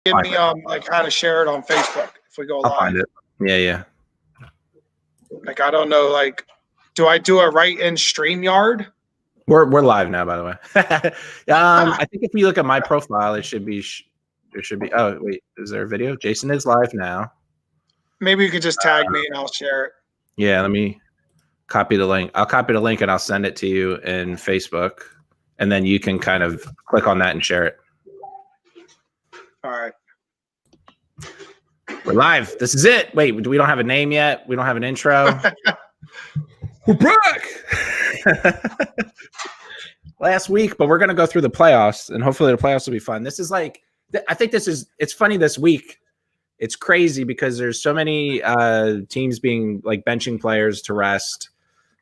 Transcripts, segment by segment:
Give me like how to share it on Facebook if we go I'll live. find it. Yeah. Like I don't know. Like, do I do it right in StreamYard? We're live now, by the way. I think if you look at my profile, it should be. There should be. Oh wait, is there a video? Jason is live now. Maybe you could just tag me and I'll share it. Yeah, let me copy the link. I'll copy the link and I'll send it to you in Facebook, and then you can kind of click on that and share it. All right. We're live. This is it. Wait, we don't have a name yet. We don't have an intro. We're back. Last week, but we're going to go through the playoffs, and hopefully the playoffs will be fun. This is like, I think it's funny this week. It's crazy because there's so many teams being like benching players to rest,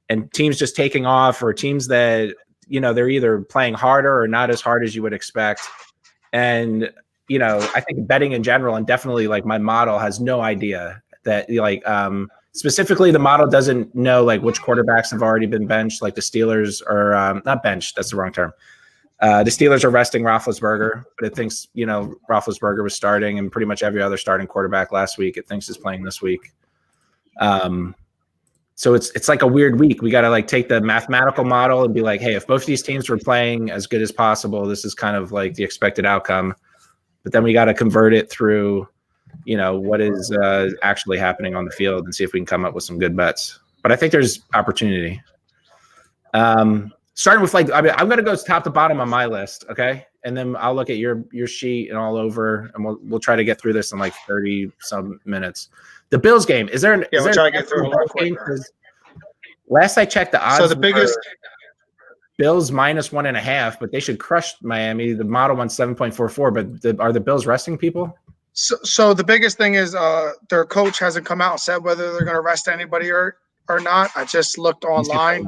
and teams just taking off, or teams that, they're either playing harder or not as hard as you would expect. And I think betting in general, and definitely like my model has no idea that specifically the model doesn't know like which quarterbacks have already been benched. Like the Steelers are not benched. That's the wrong term. The Steelers are resting Roethlisberger, but it thinks, Roethlisberger was starting, and pretty much every other starting quarterback last week it thinks is playing this week. So it's like a weird week. We got to like take the mathematical model and be like, hey, if both these teams were playing as good as possible, this is kind of like the expected outcome. But then we got to convert it through, what is actually happening on the field and see if we can come up with some good bets. But I think there's opportunity. Starting with I'm going to go top to bottom on my list, okay? And then I'll look at your sheet and all over, and we'll try to get through this in like 30 some minutes. The Bills game, is there an? Yeah, we'll try to get through it quick. Last I checked, the odds. So the biggest. Bills -1.5, but they should crush Miami. The model won 7.44, but are the Bills resting people? So the biggest thing is their coach hasn't come out and said whether they're going to rest anybody or not. I just looked online.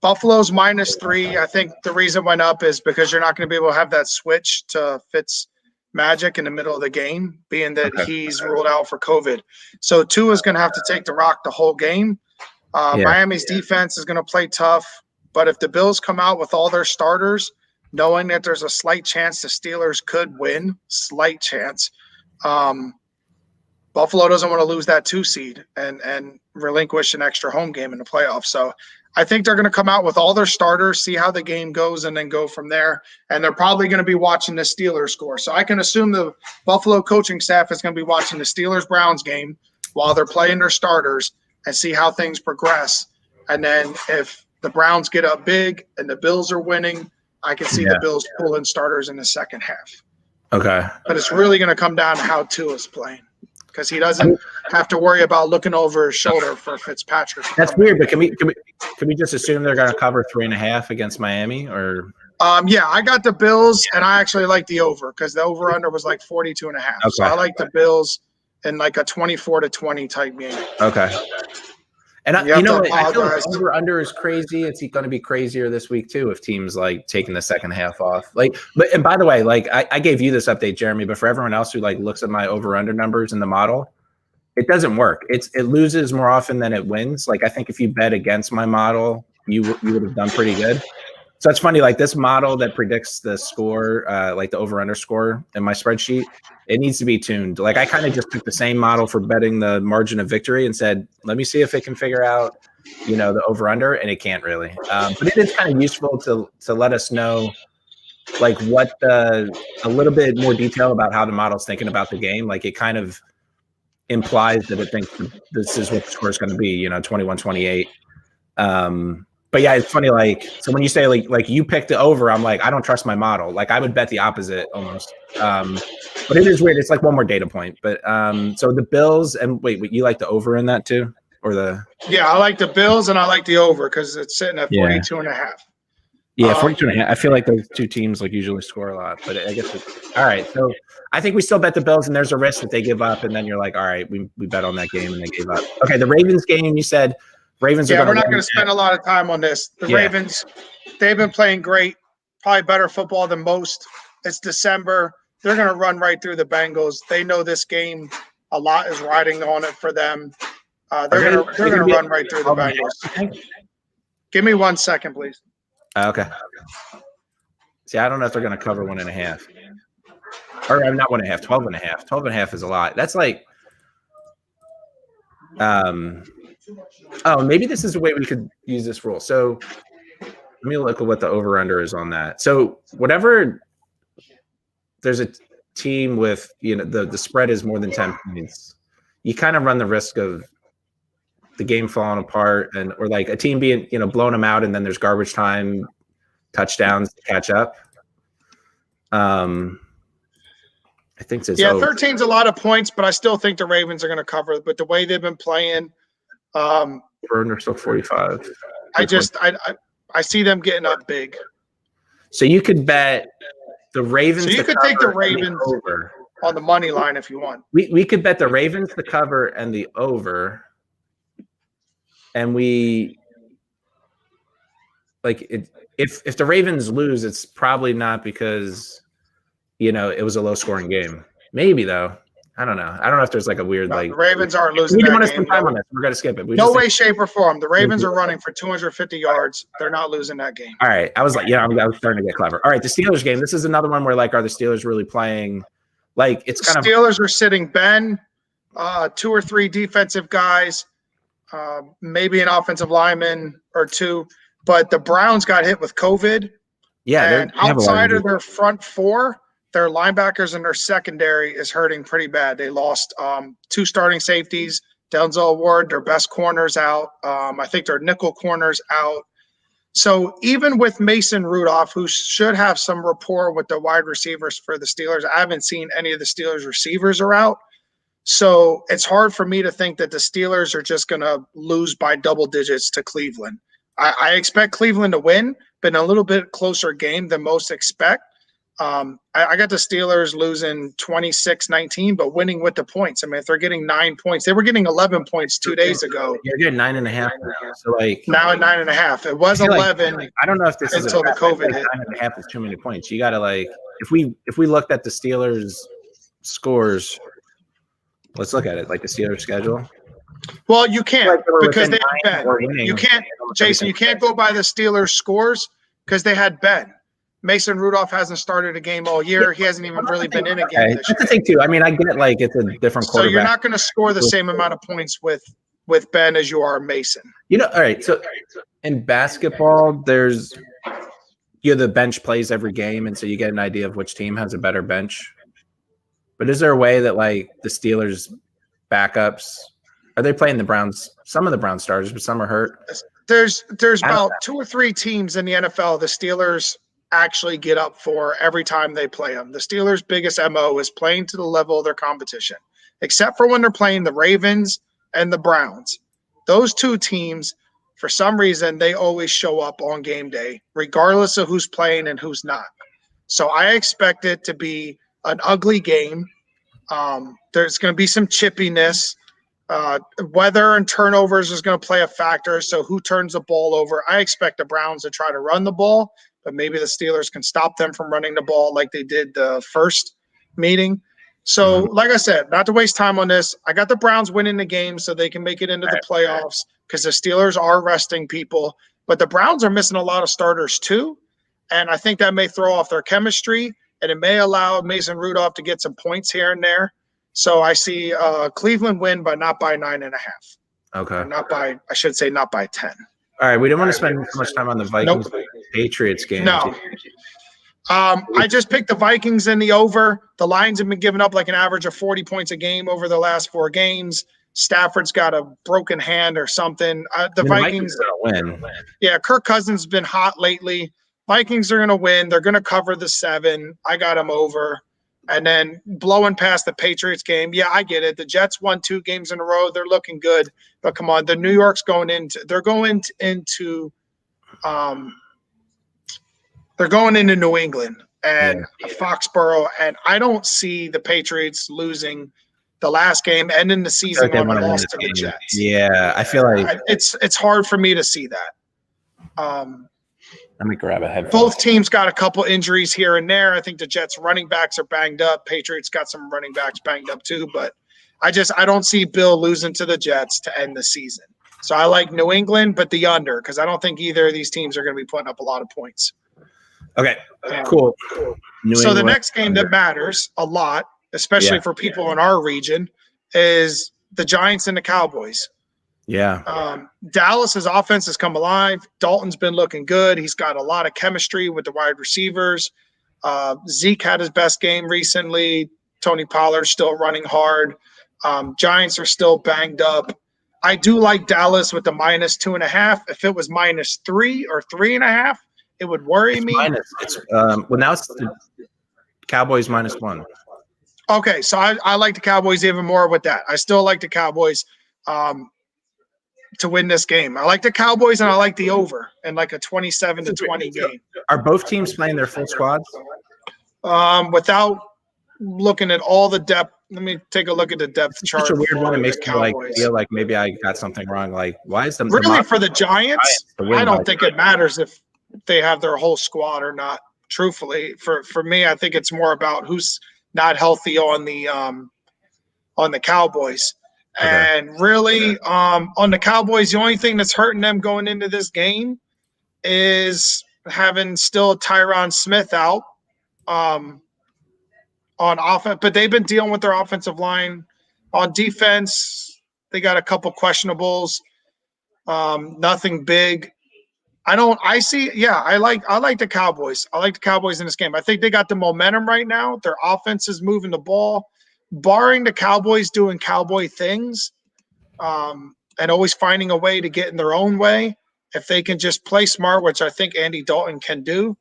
Buffalo's -3. I think the reason it went up is because you're not going to be able to have that switch to Fitz Magic in the middle of the game, being that he's ruled out for COVID. So Tua is going to have to take the rock the whole game. Miami's defense is going to play tough. But if the Bills come out with all their starters, knowing that there's a slight chance the Steelers could win, slight chance, Buffalo doesn't want to lose that 2 seed and relinquish an extra home game in the playoffs. So I think they're going to come out with all their starters, see how the game goes, and then go from there. And they're probably going to be watching the Steelers score. So I can assume the Buffalo coaching staff is going to be watching the Steelers-Browns game while they're playing their starters and see how things progress. And then if the Browns get up big and the Bills are winning, I can see the Bills pulling starters in the second half. Okay. But it's really going to come down to how Tua's playing, because he doesn't have to worry about looking over his shoulder for Fitzpatrick. That's weird, but can we just assume they're going to cover 3.5 against Miami? Or yeah, I got the Bills, and I actually like the over because the over-under was like 42.5. Okay. So I like the Bills in like a 24-20 type game. Okay. And I feel like over-under is crazy. It's going to be crazier this week too if teams like taking the second half off. And by the way, I gave you this update, Jeremy, but for everyone else who looks at my over-under numbers in the model, it doesn't work. It loses more often than it wins. I think if you bet against my model, you would have done pretty good. So it's funny, this model that predicts the score, the over-under score in my spreadsheet, it needs to be tuned. I kind of just took the same model for betting the margin of victory and said, let me see if it can figure out, the over-under, and it can't really. But it is kind of useful to let us know, what a little bit more detail about how the model's thinking about the game. It kind of implies that it thinks this is what the score is going to be, 21-28. But yeah, it's funny. So when you say you picked the over, I'm I don't trust my model. I would bet the opposite almost. But it is weird. It's one more data point. But so the Bills, and wait, you like the over in that too, or the? Yeah, I like the Bills and I like the over because it's sitting at 42.5. Yeah, 42.5. I feel like those two teams usually score a lot, but I guess all right. So I think we still bet the Bills, and there's a risk that they give up, and then you're all right, we bet on that game, and they gave up. Okay, the Ravens game, you said. Ravens. Yeah, we're not going to spend a lot of time on this. The Ravens, they've been playing great, probably better football than most. It's December. They're going to run right through the Bengals. They know this game. A lot is riding on it for them. They're going to run right through the Bengals. Give me 1 second, please. Okay. See, I don't know if they're going to cover 1.5. Or I'm not 1.5, 12.5. 12.5 is a lot. That's like, maybe this is a way we could use this rule. So let me look at what the over-under is on that. So whatever, there's a team with, the spread is more than 10 points. You kind of run the risk of the game falling apart or like a team being, blowing them out, and then there's garbage time touchdowns to catch up. I think it's 13's a lot of points, but I still think the Ravens are going to cover. But the way they've been playing, we're under still 45. I see them getting up big. So you could bet the Ravens. So you could take the Ravens over on the money line if you want. We could bet the Ravens the cover and the over, and we like it. If the Ravens lose, it's probably not because it was a low scoring game. Maybe though. I don't know. I don't know if there's like a weird the Ravens aren't losing. We want to spend time on this. We're gonna skip it. No way, shape, or form. The Ravens are running for 250 yards. They're not losing that game. All right. I was like, I was starting to get clever. All right, the Steelers game. This is another one where like, are the Steelers really playing? Like, it's kind Steelers are sitting Ben, 2 or 3 defensive guys, maybe an offensive lineman or 2. But the Browns got hit with COVID. Yeah, and outside of their front 4. Their linebackers and their secondary is hurting pretty bad. They lost 2 starting safeties, Denzel Ward, their best corners out. I think their nickel corners out. So even with Mason Rudolph, who should have some rapport with the wide receivers for the Steelers, I haven't seen any of the Steelers receivers are out. So it's hard for me to think that the Steelers are just going to lose by double digits to Cleveland. I expect Cleveland to win, but in a little bit closer game than most expect. I got the Steelers losing 26-19, but winning with the points. I mean, if they're getting 9 points, they were getting 11 points 2 days ago. You're getting 9.5 now. So like now at 9.5, it was 11. I don't know if this is until the COVID hit. 9.5 is too many points. You got to like, if we looked at the Steelers scores, let's look at it like the Steelers schedule. Well, you can't because they had Ben. You can't, Jason. You can't go by the Steelers scores because they had Ben. Mason Rudolph hasn't started a game all year. He hasn't even really been in a game this year. That's the thing too. I mean, I get like it's a different quarterback. So you're not going to score the same amount of points with Ben as you are Mason. All right. So in basketball, there's the bench plays every game, and so you get an idea of which team has a better bench. But is there a way that like the Steelers backups are they playing the Browns? Some of the Browns starters, but some are hurt. There's about 2 or 3 teams in the NFL the Steelers actually get up for every time they play them. The Steelers' biggest MO is playing to the level of their competition, except for when they're playing the Ravens and the Browns. Those 2 teams, for some reason, they always show up on game day, regardless of who's playing and who's not. So I expect it to be an ugly game. There's going to be some chippiness. Weather and turnovers is going to play a factor. So who turns the ball over? I expect the Browns to try to run the ball, but maybe the Steelers can stop them from running the ball like they did the first meeting. So, like I said, not to waste time on this, I got the Browns winning the game so they can make it into the playoffs because the Steelers are resting people. But the Browns are missing a lot of starters too, and I think that may throw off their chemistry, and it may allow Mason Rudolph to get some points here and there. So I see Cleveland win, but not by 9.5. Okay. Not by 10. All right, we don't want to spend too much time on the Vikings Patriots game. No. I just picked the Vikings in the over. The Lions have been giving up like an average of 40 points a game over the last 4 games. Stafford's got a broken hand or something. The Vikings are going to win. Yeah, Kirk Cousins has been hot lately. Vikings are going to win. They're going to cover the 7. I got them over. And then blowing past the Patriots game. Yeah, I get it. The Jets won 2 games in a row. They're looking good. But come on, the New York's going into New England and Foxborough, and I don't see the Patriots losing the last game, ending the season on a loss to the Jets. Yeah, I feel like it's hard for me to see that. Let me grab a headphone. Both teams got a couple injuries here and there. I think the Jets running backs are banged up. Patriots got some running backs banged up too, but I don't see Bill losing to the Jets to end the season. So I like New England, but the under, because I don't think either of these teams are going to be putting up a lot of points. Okay, cool. So the next game that matters a lot, especially for people in our region, is the Giants and the Cowboys. Yeah. Dallas's offense has come alive. Dalton's been looking good. He's got a lot of chemistry with the wide receivers. Zeke had his best game recently. Tony Pollard's still running hard. Giants are still banged up. I do like Dallas with the -2.5. If it was -3 or 3.5, it would worry me. Well, now it's the Cowboys -1. Okay, so I like the Cowboys even more with that. I still like the Cowboys to win this game. I like the Cowboys and I like the over in like a 27-20 game. Are both teams playing their full squads? Without looking at all the depth, let me take a look at the depth chart. Such a weird one. It makes me like feel like maybe I got something wrong. Like, why is the really for the Giants? I don't think it matters if they have their whole squad or not. Truthfully, for me, I think it's more about who's not healthy on the Cowboys. Okay. And really, on the Cowboys, the only thing that's hurting them going into this game is having still Tyron Smith out on offense. But they've been dealing with their offensive line. On defense, they got a couple questionables. Nothing big. I like the Cowboys. I like the Cowboys in this game. I think they got the momentum right now. Their offense is moving the ball. Barring the Cowboys doing Cowboy things and always finding a way to get in their own way, if they can just play smart, which I think Andy Dalton can do,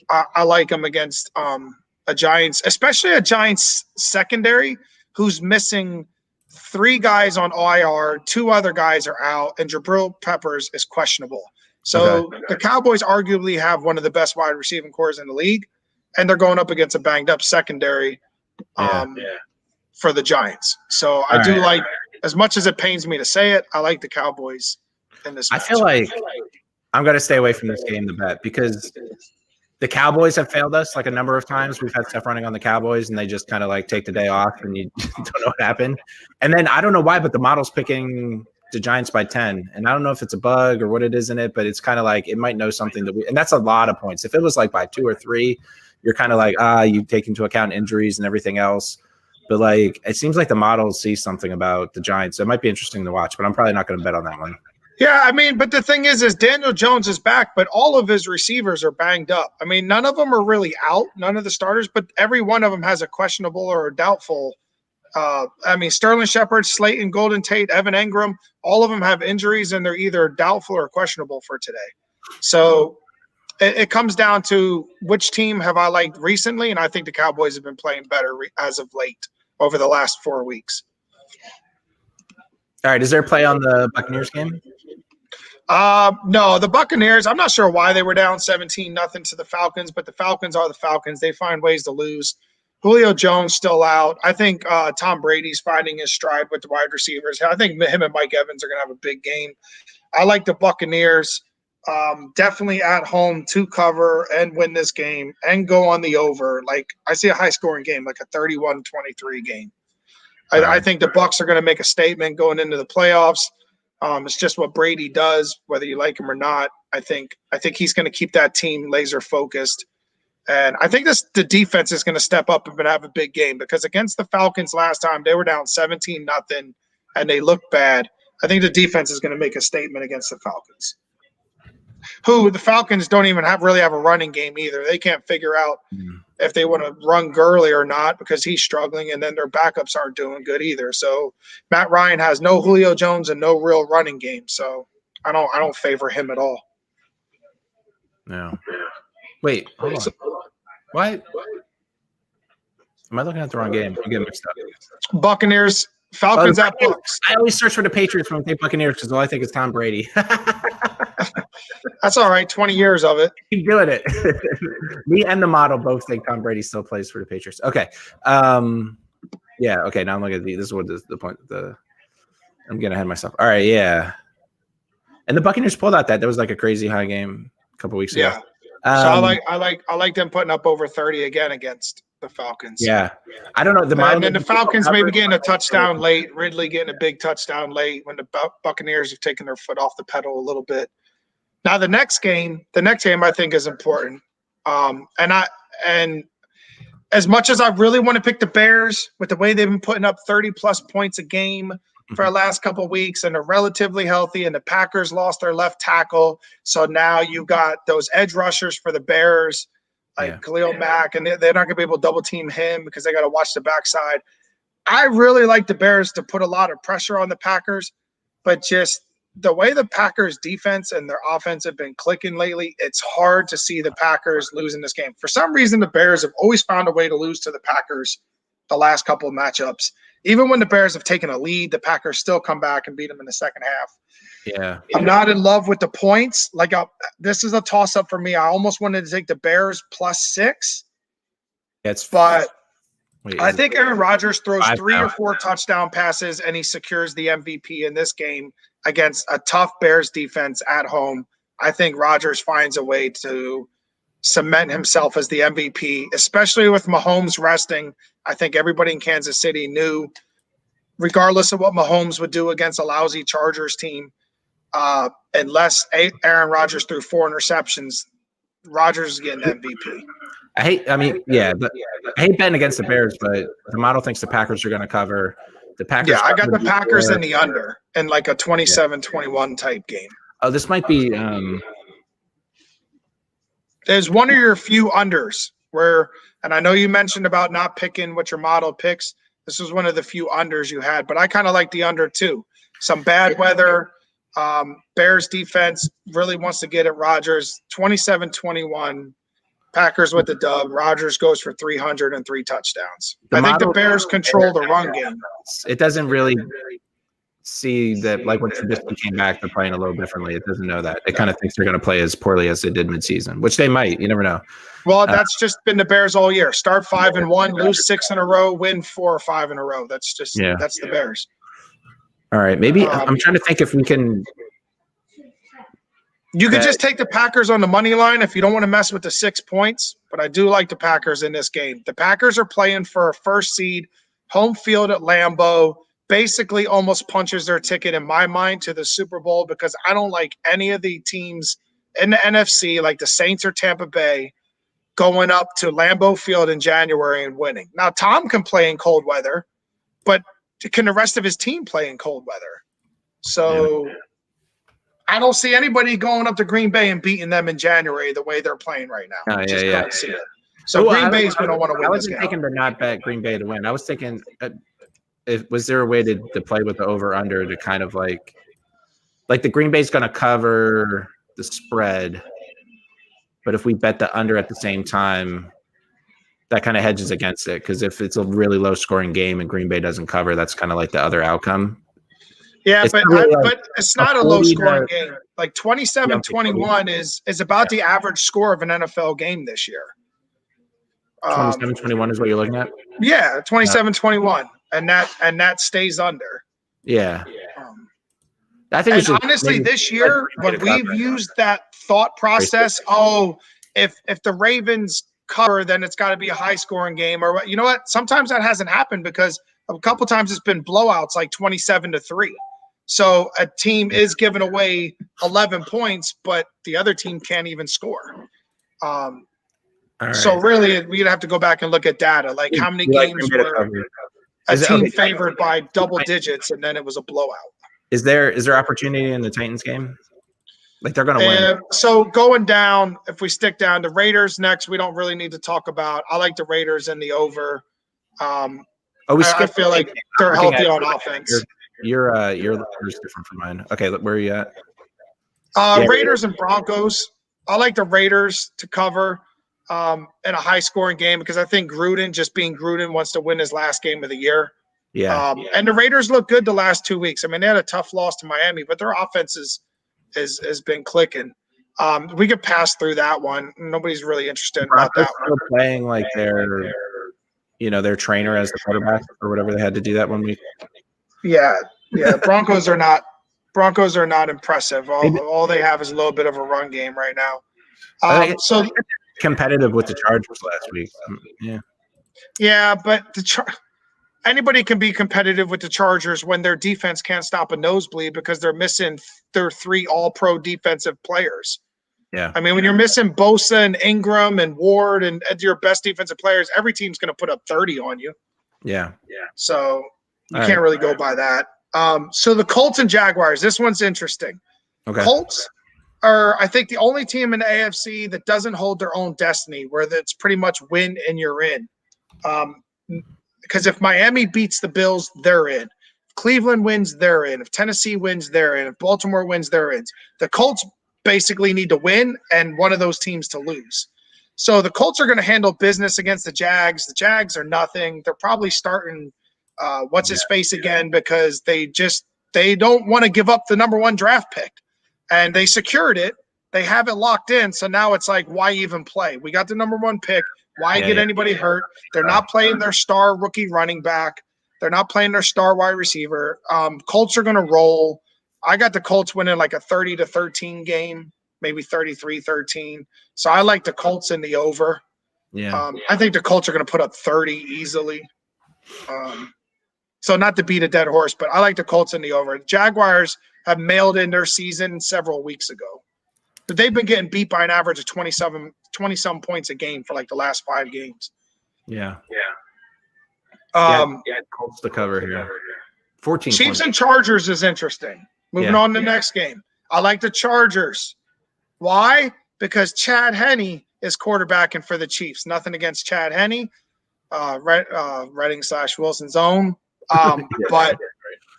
I like them against a Giants, especially a Giants secondary who's missing 3 guys on IR, 2 other guys are out, and Jabril Peppers is questionable. So the Cowboys arguably have one of the best wide receiving cores in the league, and they're going up against a banged-up secondary for the Giants. So I do like, as much as it pains me to say it, I like the Cowboys in this match. I feel like I'm going to stay away from this game to bet because the Cowboys have failed us like a number of times. We've had stuff running on the Cowboys, and they just kind of like take the day off, and you don't know what happened. And then I don't know why, but the model's picking – the Giants by 10, and I don't know if it's a bug or what it is in it, but it's kind of like it might know something that and that's a lot of points. If it was like by 2 or 3, you're kind of like you take into account injuries and everything else, but like it seems like the model sees something about the Giants, so it might be interesting to watch, but I'm probably not going to bet on that one. Yeah, I mean, but the thing is Daniel Jones is back, but all of his receivers are banged up. I mean, none of them are really out, none of the starters, but every one of them has a questionable or a doubtful. Sterling Shepard, Slayton, Golden Tate, Evan Engram, all of them have injuries, and they're either doubtful or questionable for today. So it comes down to which team have I liked recently, and I think the Cowboys have been playing better as of late over the last 4 weeks. All right, is there a play on the Buccaneers game? No, the Buccaneers, I'm not sure why they were down 17-0 to the Falcons, but the Falcons are the Falcons. They find ways to lose. Julio Jones still out. I think Tom Brady's finding his stride with the wide receivers. I think him and Mike Evans are going to have a big game. I like the Buccaneers definitely at home to cover and win this game and go on the over. Like I see a high-scoring game, like a 31-23 game. I think the Bucs are going to make a statement going into the playoffs. It's just what Brady does, whether you like him or not. I think he's going to keep that team laser focused. And I think the defense is going to step up and have a big game because against the Falcons last time, they were down 17-0 and they looked bad. I think the defense is going to make a statement against the Falcons. Who the Falcons don't even really have a running game either. They can't figure out if they want to run Gurley or not because he's struggling, and then their backups aren't doing good either. So Matt Ryan has no Julio Jones and no real running game. So I don't favor him at all. No. Wait, hold on. What? Am I looking at the wrong game? I'm getting mixed up. Buccaneers, Falcons at Bucs. I always search for the Patriots when I think Buccaneers because all I think is Tom Brady. That's all right. 20 years of it. Keep doing it. Me and the model both think Tom Brady still plays for the Patriots. Okay. Yeah. Okay. Now I'm looking at this is what the point. I'm getting ahead of myself. All right. Yeah. And the Buccaneers pulled out that was like a crazy high game a couple weeks ago. Yeah. So I like them putting up over 30 again against the Falcons. Yeah, I don't know and then the Falcons maybe getting a touchdown late. Ridley getting a big touchdown late when the Buccaneers have taken their foot off the pedal a little bit. Now the next game I think is important. And as much as I really want to pick the Bears with the way they've been putting up 30-plus points a game for the last couple of weeks, and they're relatively healthy, and the Packers lost their left tackle. So now you've got those edge rushers for the Bears, like Khalil Mack, and they're not going to be able to double team him because they got to watch the backside. I really like the Bears to put a lot of pressure on the Packers, but just the way the Packers defense and their offense have been clicking lately, it's hard to see the Packers losing this game. For some reason, the Bears have always found a way to lose to the Packers the last couple of matchups. Even when the Bears have taken a lead, the Packers still come back and beat them in the second half. Yeah. I'm not in love with the points. This is a toss-up for me. I almost wanted to take the Bears +6. I think Aaron Rodgers throws 3 or 4 touchdown passes, and he secures the MVP in this game against a tough Bears defense at home. I think Rodgers finds a way to cement himself as the MVP, especially with Mahomes resting. I think everybody in Kansas City knew, regardless of what Mahomes would do against a lousy Chargers team, unless Aaron Rodgers threw 4 interceptions, Rodgers is getting MVP. I hate betting against the Bears, but the model thinks the Packers are going to cover. The Packers. Yeah, I got the Packers in the under in like a 27-21 type game. Oh, this might be. There's one of your few unders where, and I know you mentioned about not picking what your model picks. This was one of the few unders you had, but I kind of like the under too. Some bad weather. Bears defense really wants to get at Rodgers. 27-21. Packers with the dub. Rodgers goes for 300 and 3 touchdowns. I think the Bears control the run game. It doesn't really see that, like when Trubisky came back, they're playing a little differently. It doesn't know that. It kind of thinks they're going to play as poorly as they did midseason, which they might. You never know. Well, that's just been the Bears all year. Start 5-1, lose 6 in a row, win 4 or 5 in a row. That's the Bears. All right, maybe I'm trying to think if we can. You could just take the Packers on the money line if you don't want to mess with the 6 points, but I do like the Packers in this game. The Packers are playing for a first seed, home field at Lambeau, basically almost punches their ticket in my mind to the Super Bowl because I don't like any of the teams in the NFC, like the Saints or Tampa Bay, going up to Lambeau Field in January and winning. Now, Tom can play in cold weather, but can the rest of his team play in cold weather? So I don't see anybody going up to Green Bay and beating them in January the way they're playing right now. Don't see it. So Green Bay's going to want to win. I wasn't thinking to not bet Green Bay to win. I was thinking, was there a way to play with the over/under to kind of like the Green Bay's going to cover the spread, but if we bet the under at the same time, that kind of hedges against it because if it's a really low-scoring game and Green Bay doesn't cover, that's kind of like the other outcome. Yeah, but it's not a low-scoring game. Like 27-21 is about the average score of an NFL game this year. 27-21 is what you're looking at? Yeah, 27-21, and that stays under. Yeah. I think honestly, this year, when we've used that thought process, if the Ravens cover, then it's got to be a high-scoring game. Or you know what? Sometimes that hasn't happened because a couple times it's been blowouts like 27-3. So a team is giving away 11 points, but the other team can't even score. So really, we'd have to go back and look at data, like how many games were a team favored by double digits, and then it was a blowout. Is there opportunity in the Titans game? Like they're going to win. So going down, if we stick down, the Raiders next, we don't really need to talk about. I like the Raiders in the over. I feel like they're healthy on offense. Your is different from mine. Okay, where are you at? Raiders and Broncos. I like the Raiders to cover in a high-scoring game because I think Gruden, just being Gruden, wants to win his last game of the year. Yeah. And the Raiders look good the last 2 weeks. I mean, they had a tough loss to Miami, but their offense has been clicking. We could pass through that one. Nobody's really interested about that one. Still playing like their trainer as the quarterback or whatever they had to do that 1 week. Yeah. Broncos are not impressive. All they have is a little bit of a run game right now. So competitive with the Chargers last week. Yeah, but anybody can be competitive with the Chargers when their defense can't stop a nosebleed because they're missing their 3 all-pro defensive players. Yeah. I mean, when you're missing Bosa and Ingram and Ward and your best defensive players, every team's going to put up 30 on you. Yeah. So you can't really go by that. So the Colts and Jaguars, this one's interesting. Okay. Colts are, I think, the only team in the AFC that doesn't hold their own destiny, where it's pretty much win and you're in. Because if Miami beats the Bills, they're in. If Cleveland wins, they're in. If Tennessee wins, they're in. If Baltimore wins, they're in. The Colts basically need to win and one of those teams to lose. So the Colts are going to handle business against the Jags. The Jags are nothing. They're probably starting what's his face again because they don't want to give up the number 1 draft pick. And they secured it. They have it locked in. So now it's like, why even play? We got the number 1 pick. Why get anybody hurt? They're not playing their star rookie running back. They're not playing their star wide receiver. Colts are going to roll. I got the Colts winning like a 30-13 game, maybe 33-13. So I like the Colts in the over. Yeah. I think the Colts are going to put up 30 easily. So not to beat a dead horse, but I like the Colts in the over. Jaguars have mailed in their season several weeks ago. But they've been getting beat by an average of 20-some points a game for like the last 5 games. Yeah. Colts to cover here. 14 Chiefs points. and Chargers is interesting. Moving on to the next game. I like the Chargers. Why? Because Chad Henne is quarterbacking for the Chiefs. Nothing against Chad Henne, Reading/Wilson's own. But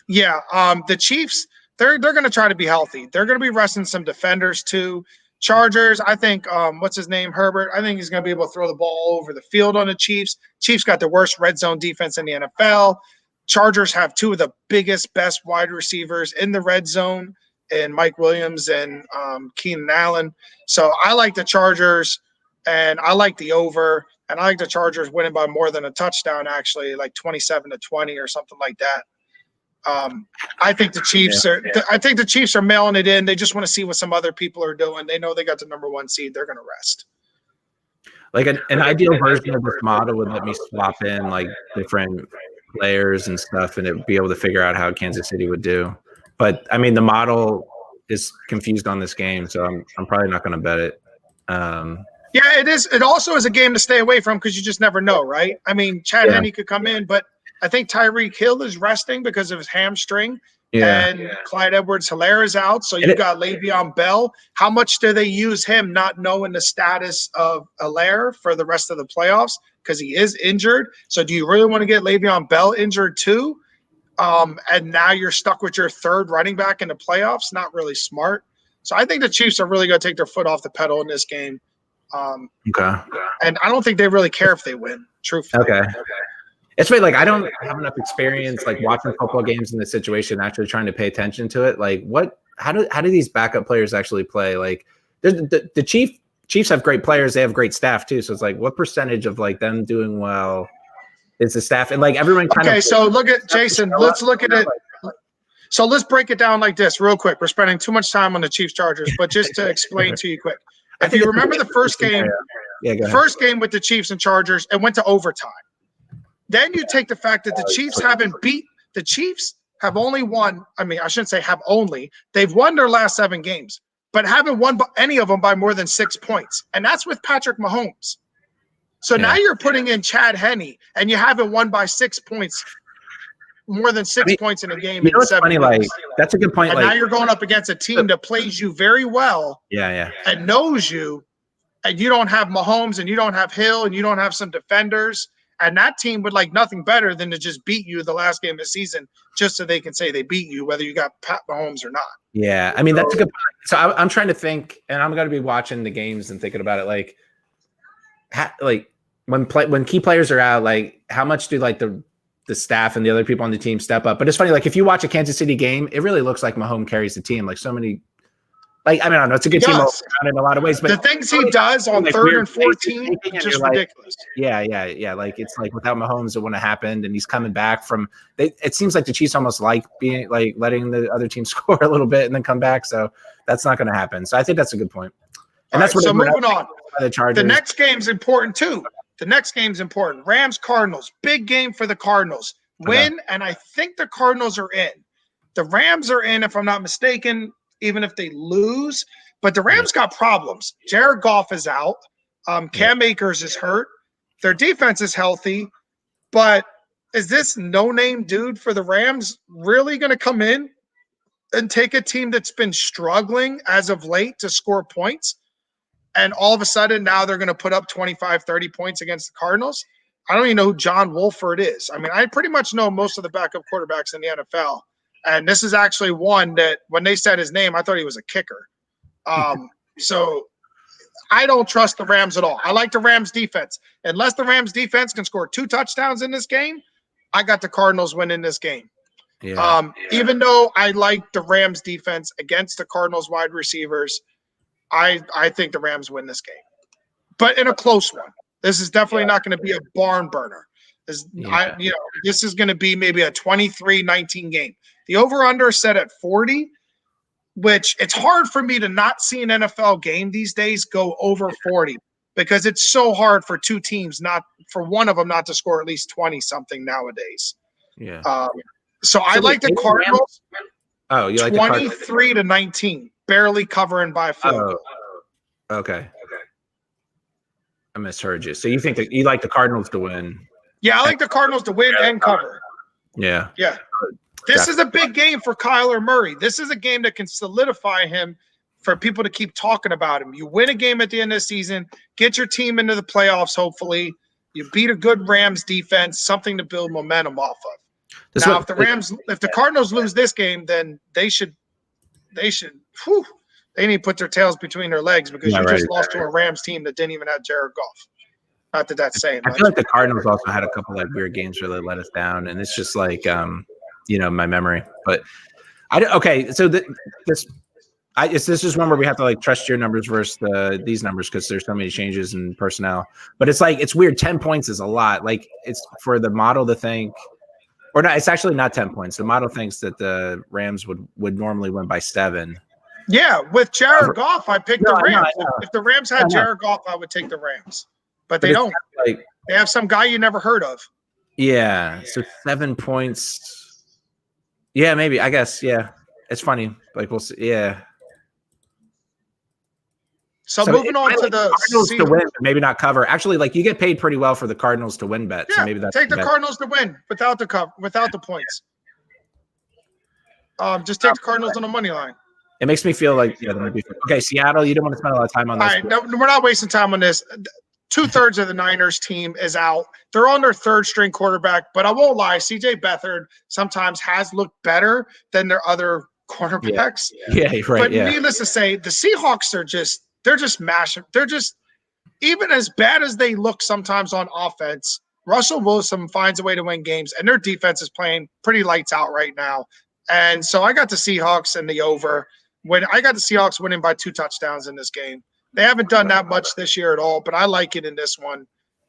the Chiefs, they're going to try to be healthy. They're going to be resting some defenders too. Chargers, I think, what's his name, Herbert? I think he's going to be able to throw the ball over the field on the Chiefs. Chiefs got the worst red zone defense in the NFL. Chargers have 2 of the biggest, best wide receivers in the red zone, and Mike Williams and Keenan Allen. So I like the Chargers, and I like the over, and I like the Chargers winning by more than a touchdown, actually, like 27-20 or something like that. I think the Chiefs are mailing it in. They just want to see what some other people are doing. They know they got the number 1 seed. They're going to rest. Like an ideal version of this model would let me swap in like different players and stuff, and it would be able to figure out how Kansas City would do. But I mean, the model is confused on this game, so I'm probably not going to bet it. Yeah, it is. It also is a game to stay away from because you just never know, right? I mean, Chad Henne could come in, but I think Tyreek Hill is resting because of his hamstring. And Clyde Edwards-Helaire is out. So you got Le'Veon Bell. How much do they use him not knowing the status of Helaire for the rest of the playoffs? Because he is injured. So do you really want to get Le'Veon Bell injured too? And now you're stuck with your 3rd running back in the playoffs? Not really smart. So I think the Chiefs are really going to take their foot off the pedal in this game. Okay. And I don't think they really care if they win, truthfully. Okay. It's funny, like I don't have enough experience like watching football games in this situation, actually trying to pay attention to it. Like how do these backup players actually play? Like the Chiefs have great players, they have great staff too. So it's like what percentage of like them doing well is the staff, and like everyone kind of. So look at Jason, let's look at it. So let's break it down like this real quick. We're spending too much time on the Chiefs Chargers, but just to explain to you quick. If you remember the first game, first game with the Chiefs and Chargers, it went to overtime. Then you take the fact that the Chiefs have only won. I mean, I shouldn't say have only. They've won their last 7 games, but haven't won any of them by more than 6 points. And that's with Patrick Mahomes. So now you're putting in Chad Henne, and you haven't won by 6 points, more than 6 points in a game. You know what's funny? Like that's a good point. And now you're going up against a team that plays you very well. Yeah. And knows you, and you don't have Mahomes, and you don't have Hill, and you don't have some defenders. And that team would like nothing better than to just beat you the last game of the season just so they can say they beat you, whether you got Pat Mahomes or not. Yeah, I mean, that's a good point. So I'm trying to think, and I'm going to be watching the games and thinking about it. Like when key players are out, like how much do like the staff and the other people on the team step up? But it's funny, like if you watch a Kansas City game, it really looks like Mahomes carries the team. Like so many. Like, I mean, I don't know. It's a good team in a lot of ways, but the things he does on like 3rd and 14 is just ridiculous. Yeah. Like it's like without Mahomes, it wouldn't have happened, and he's coming back from. It seems like the Chiefs almost like being like letting the other team score a little bit and then come back. So that's not going to happen. So I think that's a good point. And that's what. So moving on. The Chargers. The next game's important too. Rams Cardinals, big game for the Cardinals. Win, and I think the Cardinals are in. The Rams are in, if I'm not mistaken. Even if they lose, But the Rams got problems. Jared Goff is out. Cam Akers is hurt. Their defense is healthy. But is this no-name dude for the Rams really going to come in and take a team that's been struggling as of late to score points? And all of a sudden now they're going to put up 25, 30 points against the Cardinals? I don't even know who John Wolford is. I mean, I pretty much know most of the backup quarterbacks in the NFL. And this is actually one that when they said his name, I thought he was a kicker. So I don't trust the Rams at all. I like the Rams defense. Unless the Rams defense can score 2 touchdowns in this game, I got the Cardinals winning this game. Even though I like the Rams defense against the Cardinals wide receivers, I think the Rams win this game. But in a close one. This is definitely not going to be a barn burner. This is going to be maybe a 23-19 game. The over-under is set at 40, which it's hard for me to not see an NFL game these days go over 40 because it's so hard for two teams for one of them not to score at least 20-something nowadays. Yeah. So I like the Cardinals. Oh, you like 23-19, barely covering by a field goal. Okay. I misheard you. So you think that you like the Cardinals to win? Yeah, I like the Cardinals to win and cover. Yeah. Yeah. This is a big game for Kyler Murray. This is a game that can solidify him for people to keep talking about him. You win a game at the end of the season, get your team into the playoffs, hopefully. You beat a good Rams defense, something to build momentum off of. If the Cardinals lose this game, then they need to put their tails between their legs because lost to a Rams team that didn't even have Jared Goff. Not that that's saying much. I feel like the Cardinals also had a couple like weird games where they let us down, and it's just like my memory. But so this is one where we have to like trust your numbers versus these numbers because there's so many changes in personnel. But it's weird. 10 points is a lot. Like it's for the model to think, or not. It's actually not 10 points. The model thinks that the Rams would normally win by 7. Yeah, with Jared Goff, I picked the Rams. If the Rams had Jared Goff, I would take the Rams. But they don't. They have some guy you never heard of. Yeah, so 7 points. Yeah, maybe. I guess. Yeah, it's funny. Like we'll see. Yeah. So moving on to the Cardinals to win, maybe not cover. Actually, like you get paid pretty well for the Cardinals to win bet. Yeah, so maybe that's take the Cardinals to win without the points. Just take the Cardinals on the money line. It makes me feel like okay. Seattle, you don't want to spend a lot of time on this. All right, no, we're not wasting time on this. 2/3 of the Niners team is out. They're on their 3rd string quarterback, but I won't lie. CJ Beathard sometimes has looked better than their other quarterbacks. Yeah, right. But needless to say, the Seahawks they're just mashing. They're just even as bad as they look sometimes on offense. Russell Wilson finds a way to win games, and their defense is playing pretty lights out right now. And so I got the Seahawks and the over. When I got the Seahawks winning by 2 touchdowns in this game. They haven't done that much this year at all, but I like it in this one.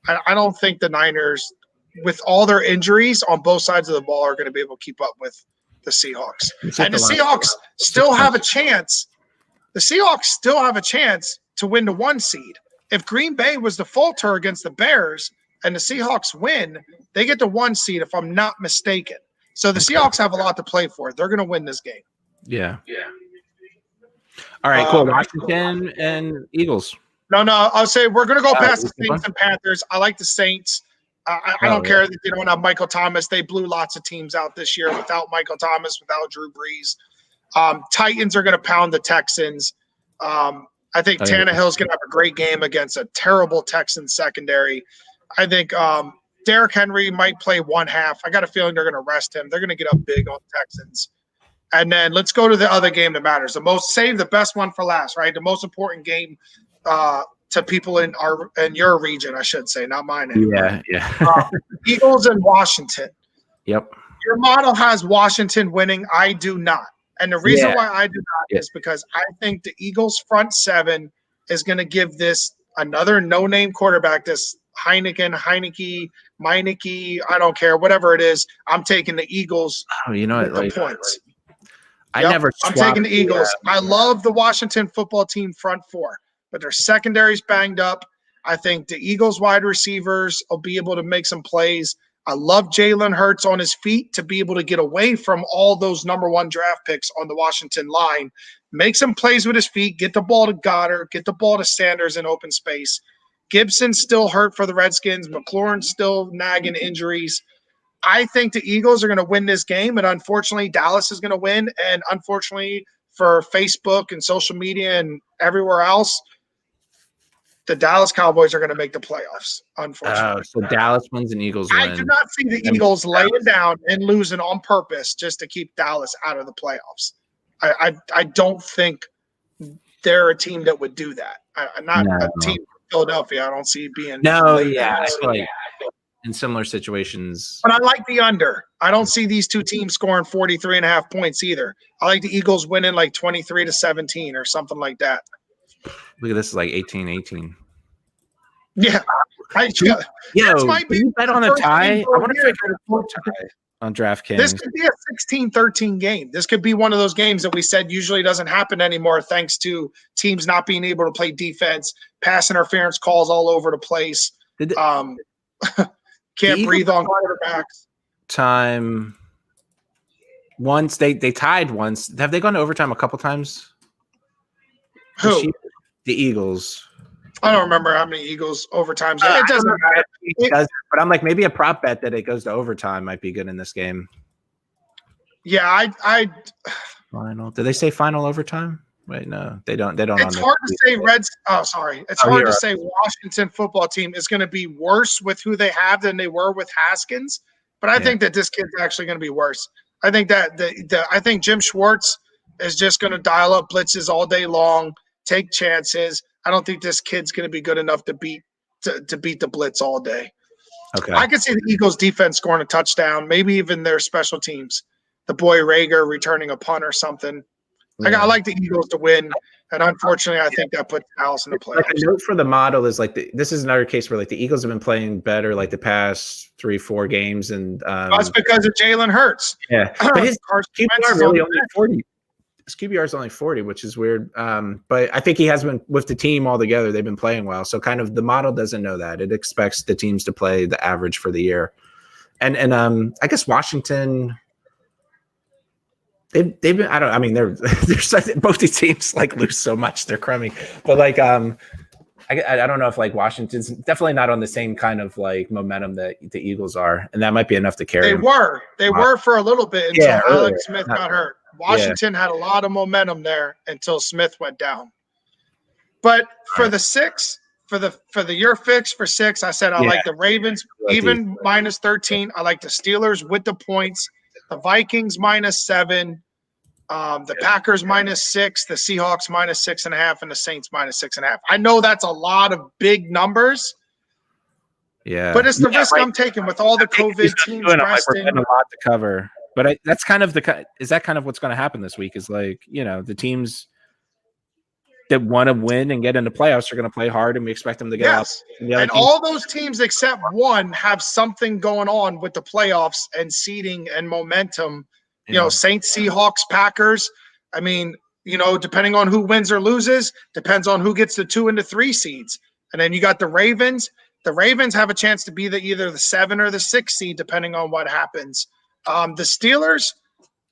I don't think the Niners, with all their injuries on both sides of the ball, are going to be able to keep up with the Seahawks. And the Seahawks still have a chance. The Seahawks still have a chance to win the 1 seed. If Green Bay was to falter against the Bears and the Seahawks win, they get the 1 seed, if I'm not mistaken. So the Seahawks have a lot to play for. They're going to win this game. Yeah. All right, cool. Washington and Eagles. No, I'll say we're going to go past the Saints and Panthers. I like the Saints. I don't care that they don't have Michael Thomas. They blew lots of teams out this year without Michael Thomas, without Drew Brees. Titans are going to pound the Texans. I think Tannehill's going to have a great game against a terrible Texans secondary. I think Derrick Henry might play 1 half. I got a feeling they're going to rest him. They're going to get up big on the Texans. And then let's go to the other game that matters. Save the best one for last, right? The most important game to people in your region, I should say, not mine anymore. Yeah. Eagles and Washington. Yep. Your model has Washington winning. I do not. And the reason why I do not is because I think the Eagles front 7 is going to give this another no-name quarterback, this Meineke, I don't care, whatever it is. I'm taking the Eagles the points. I'm taking the Eagles. I love the Washington football team front 4, but their secondary's banged up. I think the Eagles wide receivers will be able to make some plays. I love Jalen Hurts on his feet to be able to get away from all those number 1 draft picks on the Washington line. make some plays with his feet, get the ball to Goddard, get the ball to Sanders in open space. Gibson's still hurt for the Redskins. McLaurin's still nagging injuries. I think the Eagles are going to win this game, and unfortunately, Dallas is going to win. And unfortunately, for Facebook and social media and everywhere else, the Dallas Cowboys are going to make the playoffs, unfortunately. So Dallas wins and Eagles win. I do not see the Eagles laying down and losing on purpose just to keep Dallas out of the playoffs. I don't think they're a team that would do that. A team from Philadelphia, I don't see being. I feel like in similar situations. But I like the under. I don't see these two teams scoring 43.5 points either. I like the Eagles winning like 23-17 or something like that. Look at this, like 18-18. Yeah. You bet on a tie? I wonder if I could afford a tie on DraftKings. This could be a 16-13 game. This could be one of those games that we said usually doesn't happen anymore thanks to teams not being able to play defense, pass interference calls all over the place. Can't breathe on quarterbacks. Time. Once they tied once. Have they gone to overtime a couple times? Who? The Eagles. I don't remember how many Eagles overtimes. It doesn't matter. But I'm like, maybe a prop bet that it goes to overtime might be good in this game. Yeah, I final. Did they say final overtime? Wait, no, they don't. It's hard to say It's hard to say Washington football team is going to be worse with who they have than they were with Haskins. But I think that this kid's actually going to be worse. I think that I think Jim Schwartz is just going to dial up blitzes all day long, take chances. I don't think this kid's going to be good enough to beat the blitz all day. Okay. I could see the Eagles defense scoring a touchdown, maybe even their special teams. The boy Rager returning a punt or something. Yeah. I like the Eagles to win, and unfortunately, I think that puts Dallas in the playoffs. Like a note for the model is this is another case where like the Eagles have been playing better like the past 3-4 games, and that's because of Jalen Hurts. Yeah, but his QBR is really only 40. His QBR is only 40, which is weird. But I think he has been with the team altogether. They've been playing well, so kind of the model doesn't know that. It expects the teams to play the average for the year, and I guess Washington. They've been they're both these teams like lose so much they're crummy, but like I don't know if like Washington's definitely not on the same kind of like momentum that the Eagles are, and that might be enough to carry. They were for a little bit until Alex Smith got hurt. Washington had a lot of momentum there until Smith went down. But for the year fix for 6, I said I like the Ravens even -13. I like the Steelers with the points. The Vikings -7, the Packers -6, the Seahawks -6.5, and the Saints -6.5. I know that's a lot of big numbers. Yeah, but it's the risk I'm taking with all the COVID teams resting. A lot to cover, but that's kind of is that kind of what's going to happen this week? Is like the teams that want to win and get into playoffs are going to play hard, and we expect them to get out. And all those teams except one have something going on with the playoffs and seeding and momentum. Saints, Seahawks, Packers. I mean, depending on who wins or loses, depends on who gets the 2 and the 3 seeds. And then you got the Ravens. The Ravens have a chance to be either the 7 or the 6 seed, depending on what happens. The Steelers,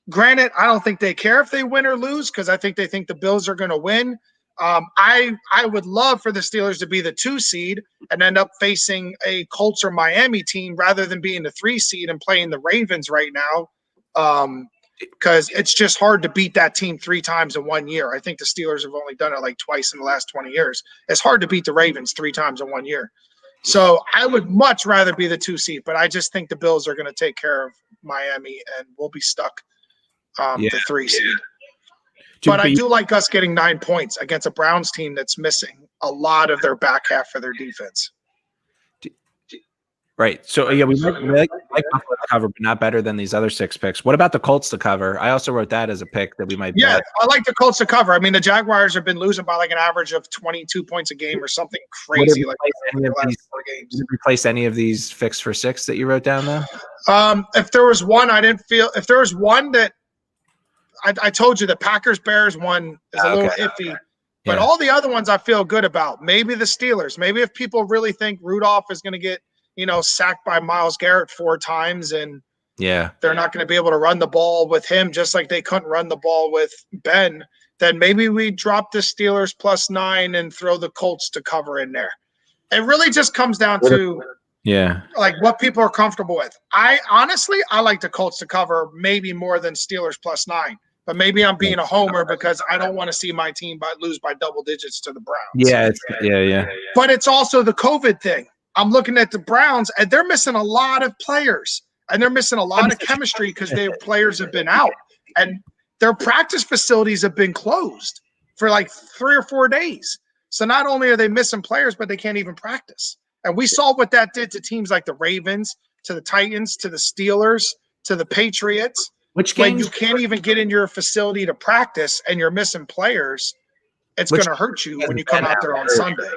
granted, I don't think they care if they win or lose because I think they think the Bills are going to win. I would love for the Steelers to be the 2 seed and end up facing a Colts or Miami team rather than being the 3 seed and playing the Ravens right now. Because it's just hard to beat that team 3 times in 1 year. I think the Steelers have only done it like twice in the last 20 years. It's hard to beat the Ravens 3 times in 1 year. So I would much rather be the 2 seed, but I just think the Bills are going to take care of Miami and we'll be stuck the 3 seed. But I do like us getting 9 points against a Browns team that's missing a lot of their back half of their defense. Right. So, we like Buffalo to cover, but not better than these other 6 picks. What about the Colts to cover? I also wrote that as a pick that we might bet. I like the Colts to cover. I mean, the Jaguars have been losing by like an average of 22 points a game or something crazy. Would it replace any of these picks for 6 that you wrote down, though? If there was one if there was one that I told you the Packers-Bears one is a little iffy, but all the other ones I feel good about. Maybe the Steelers. Maybe if people really think Rudolph is going to get sacked by Myles Garrett 4 times and they're not going to be able to run the ball with him just like they couldn't run the ball with Ben. then maybe we drop the Steelers +9 and throw the Colts to cover in there. It really just comes down to like what people are comfortable with. I like the Colts to cover maybe more than Steelers +9, but maybe I'm being a homer because I don't want to see my team lose by double digits to the Browns. Yeah. But it's also the COVID thing. I'm looking at the Browns, and they're missing a lot of players, and they're missing a lot of chemistry because their players have been out, and their practice facilities have been closed for like 3 or 4 days. So not only are they missing players, but they can't even practice. And we saw what that did to teams like the Ravens, to the Titans, to the Steelers, to the Patriots. When you can't even get in your facility to practice and you're missing players, it's going to hurt you when you come out there on Sunday.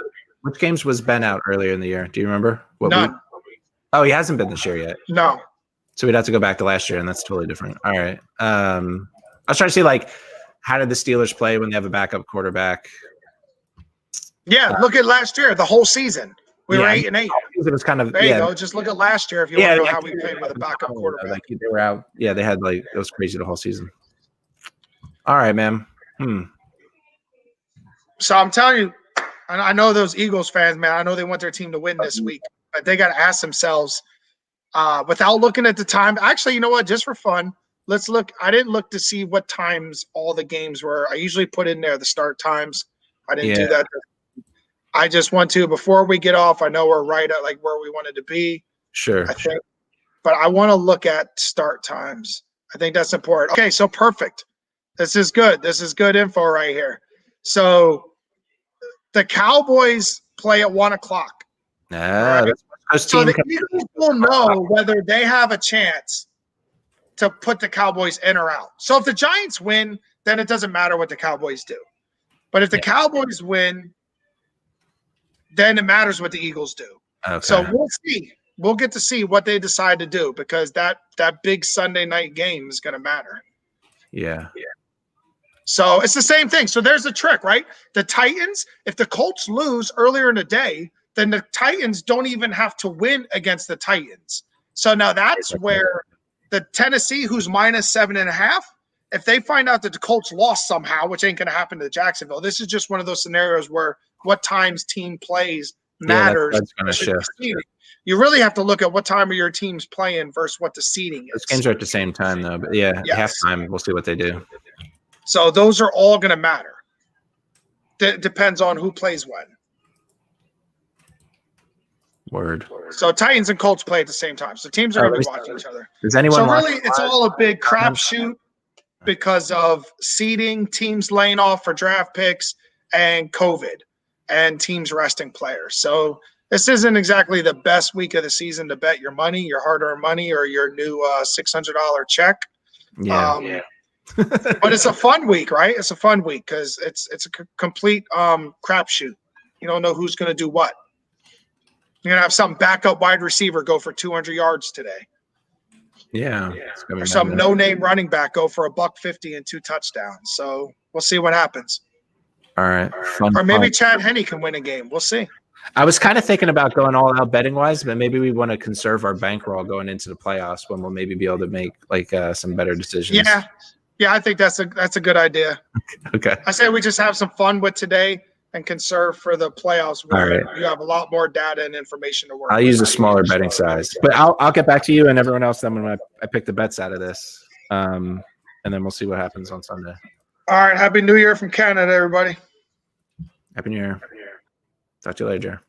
Which games was Ben out earlier in the year? Do you remember? None. Oh, he hasn't been this year yet. No. So we'd have to go back to last year, and that's totally different. All right. I was trying to see, like, how did the Steelers play when they have a backup quarterback? Yeah, look at last year, the whole season. We were 8-8. It was kind of there you go. Just look at last year if you want to know how we played with a backup quarterback. Like they were out. Yeah, they had it was crazy the whole season. All right, man. So I'm telling you, I know those Eagles fans, man. I know they want their team to win this week, but they got to ask themselves, without looking at the time. Actually, you know what? Just for fun, let's look. I didn't look to see what times all the games were. I usually put in there the start times. I didn't do that. I just want to, before we get off, I know we're right at like where we wanted to be. Sure. I think, but I want to look at start times. I think that's important. Okay, so perfect. This is good. This is good info right here. So the Cowboys play at 1 o'clock. Right? So the Eagles will know whether they have a chance to put the Cowboys in or out. So if the Giants win, then it doesn't matter what the Cowboys do. But if the Cowboys win, then it matters what the Eagles do. Okay. So we'll see. We'll get to see what they decide to do because that big Sunday night game is going to matter. Yeah. So it's the same thing. So there's a trick, right? The Titans, if the Colts lose earlier in the day, then the Titans don't even have to win against the Titans. So now that's where the Tennessee, who's -7.5, if they find out that the Colts lost somehow, which ain't going to happen to Jacksonville, this is just one of those scenarios where what times team plays matters. That's going to shift. You really have to look at what time of your team's playing versus what the seeding is. Those games are at the same time, though. But halftime, we'll see what they do. So those are all going to matter. Depends on who plays when. Word. So Titans and Colts play at the same time. So teams are going to be watching each other. Does anyone? So really, it's all a big crapshoot because of seeding, teams laying off for draft picks, and COVID, and teams resting players. So this isn't exactly the best week of the season to bet your money, your hard-earned money, or your new $600 check. Yeah. But it's a fun week, right? It's a fun week because it's a complete crapshoot. You don't know who's going to do what. You're going to have some backup wide receiver go for 200 yards today. Yeah. Or some no-name running back go for $150 and 2 touchdowns. So we'll see what happens. All right. Or maybe Chad Henne can win a game. We'll see. I was kind of thinking about going all out betting wise, but maybe we want to conserve our bankroll going into the playoffs when we'll maybe be able to make like some better decisions. Yeah, I think that's a good idea. Okay. I say we just have some fun with today and conserve for the playoffs where you have a lot more data and information to work with. I'll use a smaller betting size, but I'll get back to you and everyone else then when I pick the bets out of this. And then we'll see what happens on Sunday. All right. Happy New Year from Canada, everybody. Happy New Year. Talk to you later, Jer.